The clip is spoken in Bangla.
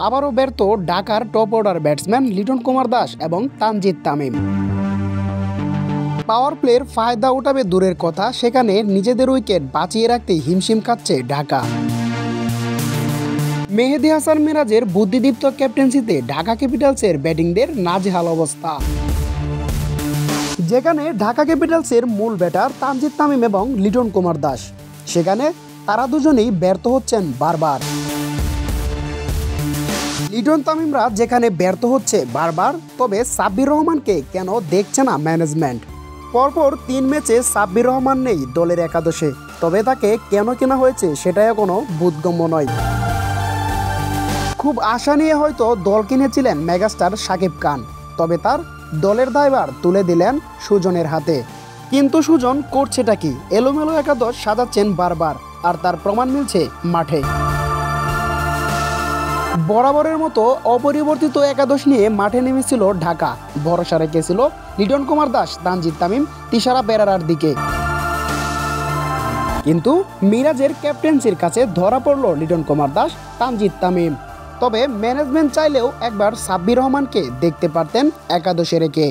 আবারও ব্যর্থ ঢাকার top order batsman Liton Kumar Das এবং তানজিদ তামিম। পাওয়ার প্লের ফায়দা উঠাবে দূরের কথা, সেখানে নিজেদের উইকেট বাঁচিয়ে রাখতে হিমশিম খাচ্ছে ঢাকা। মেহেদী হাসান মিরাজের বুদ্ধিদীপ্ত ক্যাপ্টেন্সিতে ঢাকা ক্যাপিটালসের ব্যাটিংদের নাজেহাল অবস্থা। যেখানে ঢাকা ক্যাপিটালসের মূল ব্যাটার তানজিদ তামিম এবং লিটন কুমার দাস, সেখানে তারা দুজনেই ব্যর্থ হচ্ছেন বারবার। লিটন তামিমরা যেখানে ব্যর্থ হচ্ছে বারবার, তবে সাব্বির রহমানকে কেন দেখছে না ম্যানেজমেন্ট? পরপর 3 ম্যাচে সাব্বির রহমান নেই দলের একাদশে, তবে তাকে কেন কেনা হয়েছে সেটা এখনো বোধগম্য নয়। খুব আশা নিয়ে হয়তো দল কিনেছিলেন মেগাস্টার শাকিব খান, তবে তার দলের দায়ভার তুলে দিলেন সুজনের হাতে। কিন্তু সুজন করছেটা কি? এলোমেলো একাদশ সাজাচ্ছেন বারবার, আর তার প্রমাণ মিলছে মাঠে। বরাবরের মতো অপরিবর্তিত একাদশ নিয়ে মাঠে নেমেছিল ঢাকা, ভরসা রেখেছিল লিটন কুমার দাস, তানজিদ তামিম, তিশারা পেরেরার দিকে। কিন্তু মিরাজের ক্যাপ্টেন্সির কাছে ধরা পড়ল লিটন কুমার দাস, তানজিদ তামিম। তবে ম্যানেজমেন্ট চাইলেও একবার সাব্বির রহমানকে দেখতে পারতেন একাদশে রেখে।